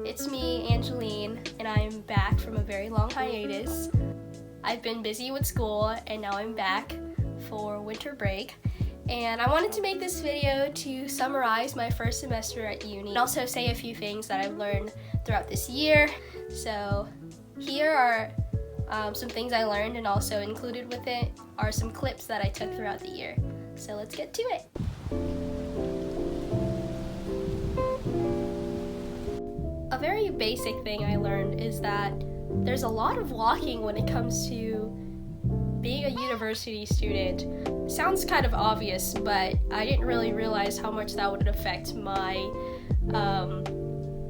It's me, Angeline, and I'm back from a very long hiatus. I've been busy with school, and now I'm back for winter break. And I wanted to make this video to summarize my first semester at uni and also say a few things that I've learned throughout this year. So here are some things I learned, and also included with it are some clips that I took throughout the year. So let's get to it. A very basic thing I learned is that there's a lot of walking when it comes to being a university student. It sounds kind of obvious, but I didn't really realize how much that would affect my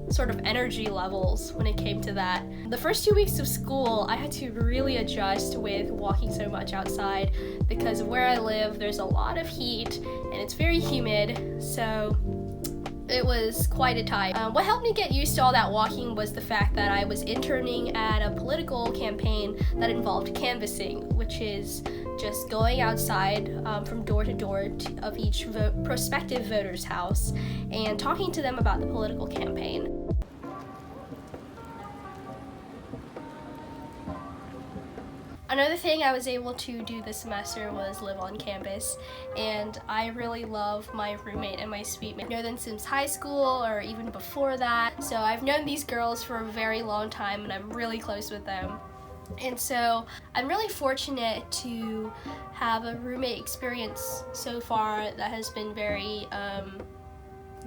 sort of energy levels when it came to that. The first 2 weeks of school, I had to really adjust with walking so much outside because of where I live. There's a lot of heat and it's very humid, so it was quite a time. What helped me get used to all that walking was the fact that I was interning at a political campaign that involved canvassing, which is just going outside from door to door of each prospective voter's house and talking to them about the political campaign. Another thing I was able to do this semester was live on campus, and I really love my roommate and my suite mate. I've known them since high school or even before that, so I've known these girls for a very long time and I'm really close with them. And so I'm really fortunate to have a roommate experience so far that has been very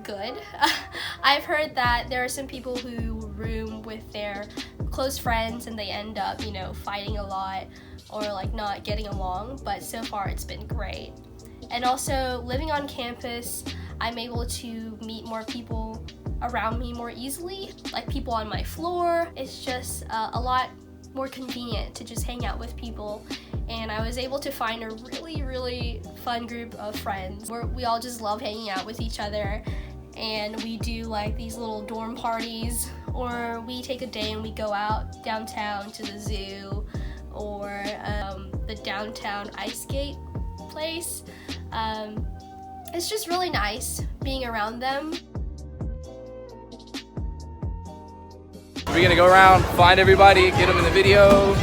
good. I've heard that there are some people who room with their close friends and they end up, fighting a lot or like not getting along, but so far it's been great. And also living on campus, I'm able to meet more people around me more easily, like people on my floor. It's just a lot more convenient to just hang out with people, and I was able to find a really fun group of friends where we all just love hanging out with each other, and we do like these little dorm parties, or we take a day and we go out downtown to the zoo or the downtown ice skate place. It's just really nice being around them. We're gonna go around, find everybody, get them in the video.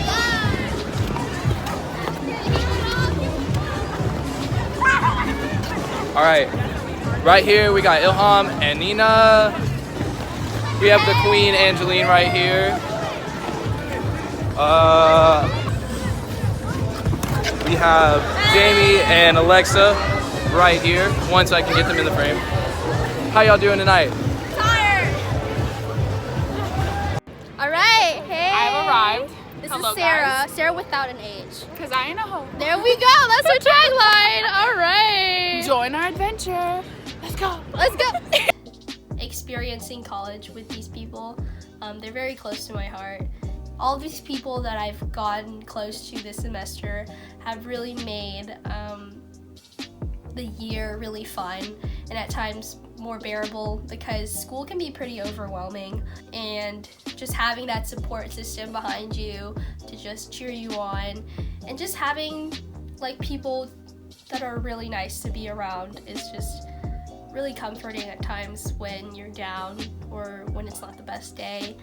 All right, right here we got Ilham and Nina. We have the queen, Angeline, right here. We have Jamie and Alexa right here. Once I can get them in the frame. How y'all doing tonight? Alright, hey! I've arrived. This Hello, is Sarah. guys. Sarah without an age. Because I ain't a hoe. There we go! That's our tagline! Alright! Join our adventure. Let's go. Let's go! Experiencing college with these people, they're very close to my heart. All of these people that I've gotten close to this semester have really made the year really fun and at times more bearable, because school can be pretty overwhelming, and just having that support system behind you to just cheer you on and just having like people that are really nice to be around is just really comforting at times when you're down or when it's not the best day.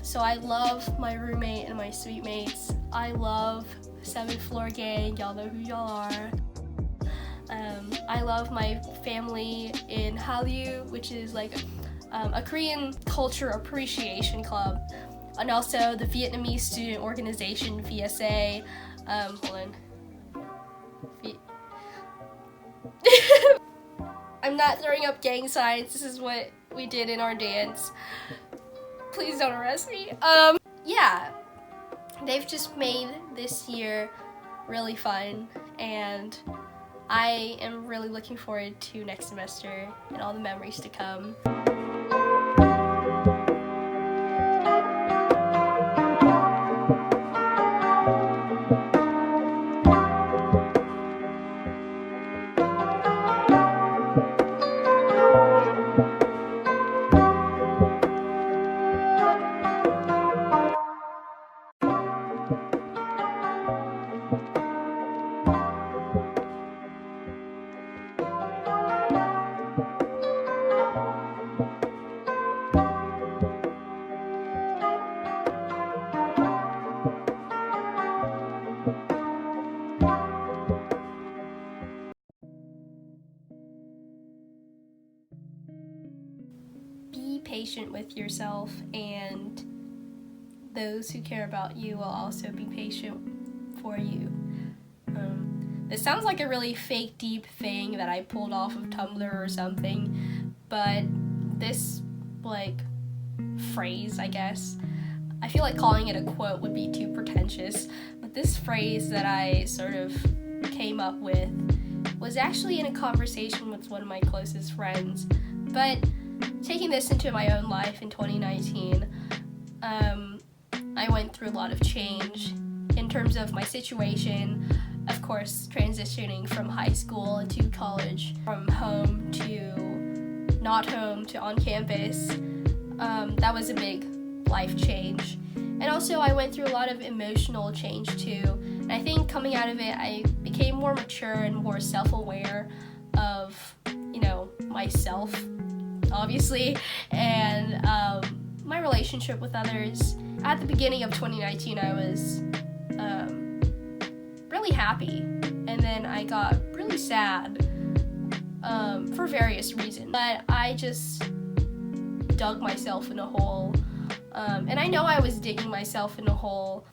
So I love my roommate and my suite mates. I love 7th floor gang, y'all know who y'all are. I love my family in Hallyu, which is like a Korean culture appreciation club, and also the Vietnamese student organization VSA. Hold on. I'm not throwing up gang signs. This is what we did in our dance. Please don't arrest me. Yeah, they've just made this year really fun, and I am really looking forward to next semester and all the memories to come. patient with yourself, and those who care about you will also be patient for you. This sounds like a really fake deep thing that I pulled off of Tumblr or something, but this phrase, I guess, I feel like calling it a quote would be too pretentious, but this phrase that I sort of came up with was actually in a conversation with one of my closest friends. But taking this into my own life in 2019, I went through a lot of change in terms of my situation. Of course, transitioning from high school to college, from home to not home to on campus, that was a big life change. And also I went through a lot of emotional change too. And I think coming out of it, I became more mature and more self-aware of, myself, obviously, and my relationship with others. At the beginning of 2019, I was really happy, and then I got really sad for various reasons. But I just dug myself in a hole, and I know I was digging myself in a hole.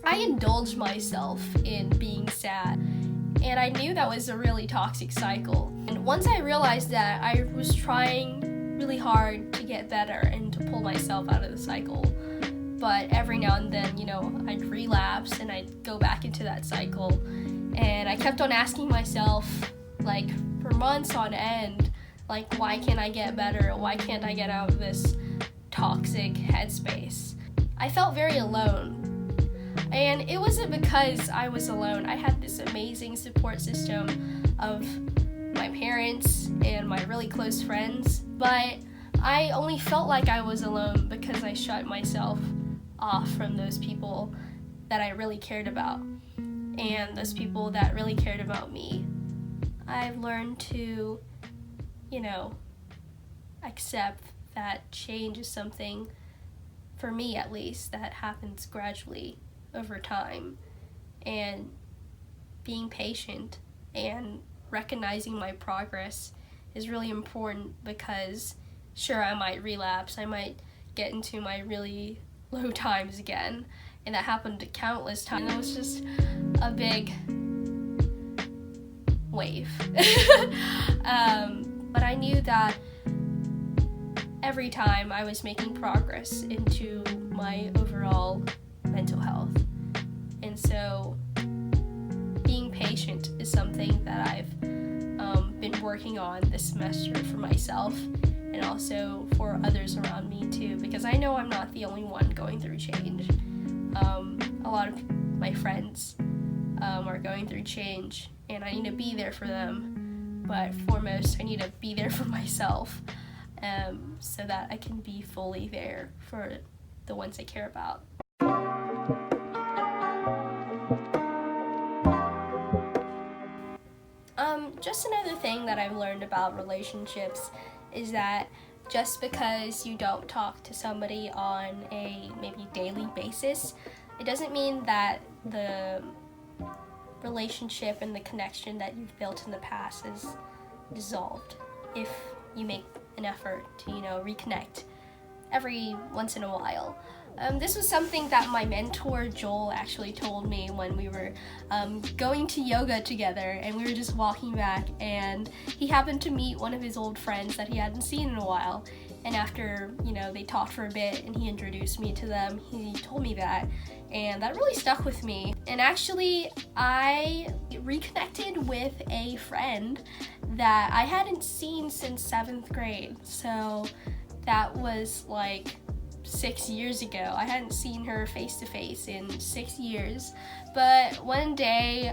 I indulged myself in being sad, and I knew that was a really toxic cycle. And once I realized that, I was trying really hard to get better and to pull myself out of the cycle. But every now and then, I'd relapse and I'd go back into that cycle. And I kept on asking myself, for months on end, why can't I get better? Why can't I get out of this toxic headspace? I felt very alone. And it wasn't because I was alone. I had this amazing support system of my parents and my really close friends, but I only felt like I was alone because I shut myself off from those people that I really cared about, and those people that really cared about me. I've learned to, accept that change is something, for me at least, that happens gradually over time, and being patient and recognizing my progress is really important, because sure, I might relapse, I might get into my really low times again, and that happened countless times. It was just a big wave. But I knew that every time I was making progress into my overall mental health. And so being patient is something that I've been working on this semester for myself, and also for others around me too, because I know I'm not the only one going through change. A lot of my friends are going through change, and I need to be there for them, but foremost I need to be there for myself, so that I can be fully there for the ones I care about. Just another thing that I've learned about relationships is that just because you don't talk to somebody on a maybe daily basis, it doesn't mean that the relationship and the connection that you've built in the past is dissolved. If you make an effort to, reconnect every once in a while. This was something that my mentor Joel actually told me when we were going to yoga together, and we were just walking back, and he happened to meet one of his old friends that he hadn't seen in a while, and after they talked for a bit and he introduced me to them, he told me that, and that really stuck with me. And actually I reconnected with a friend that I hadn't seen since 7th grade, so that was 6 years ago. I hadn't seen her face to face in 6 years, but one day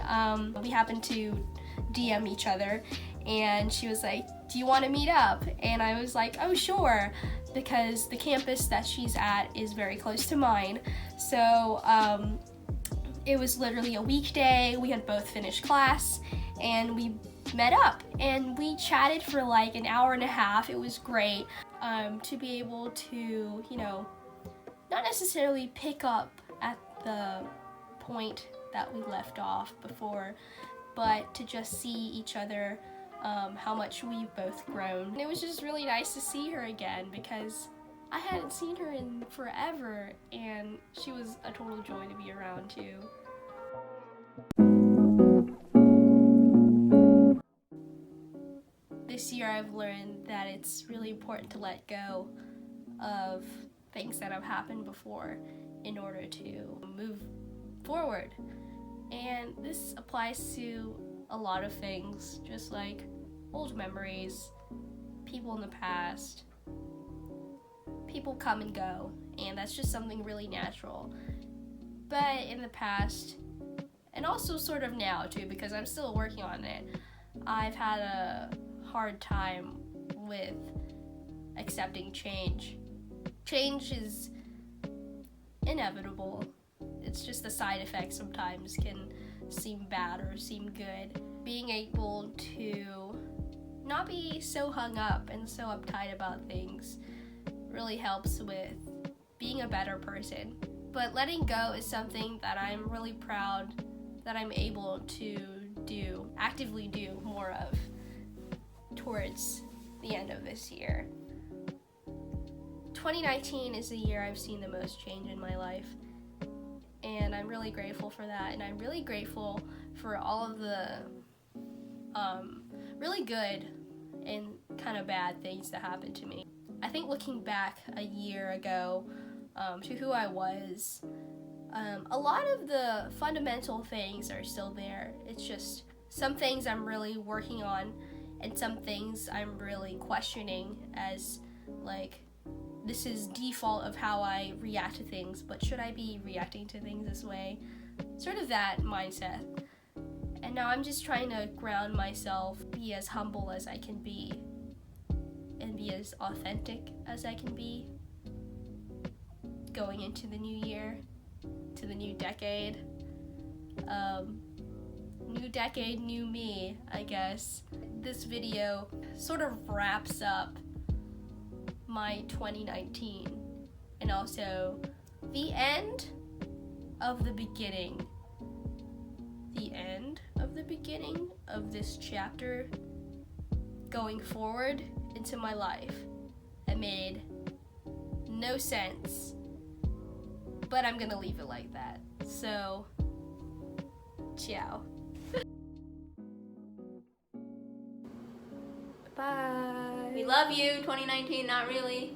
we happened to DM each other, and she was like, "Do you want to meet up?" And I was like, "Oh, sure," because the campus that she's at is very close to mine. So it was literally a weekday. We had both finished class, and we met up, and we chatted for an hour and a half. It was great to be able to, not necessarily pick up at the point that we left off before, but to just see each other, how much we've both grown. And it was just really nice to see her again, because I hadn't seen her in forever, and she was a total joy to be around too. This year I've learned that it's really important to let go of things that have happened before in order to move forward. And this applies to a lot of things, just like old memories, people in the past. People come and go, and that's just something really natural. But in the past, and also sort of now too, because I'm still working on it, I've had a hard time with accepting change. Change is inevitable. It's just the side effects sometimes can seem bad or seem good. Being able to not be so hung up and so uptight about things really helps with being a better person. But letting go is something that I'm really proud that I'm able to actively do more of towards the end of this year. 2019 is the year I've seen the most change in my life, and I'm really grateful for that, and I'm really grateful for all of the really good and kind of bad things that happened to me. I think looking back a year ago to who I was, a lot of the fundamental things are still there. It's just some things I'm really working on, and some things I'm really questioning as, like, this is default of how I react to things, but should I be reacting to things this way? Sort of that mindset. And now I'm just trying to ground myself, be as humble as I can be, and be as authentic as I can be going into the new year, to the new decade. New decade, new me, I guess. This video sort of wraps up my 2019, and also the end of the beginning. The end of the beginning of this chapter going forward into my life. It made no sense, but I'm gonna leave it like that. So, ciao. Bye. We love you, 2019, not really.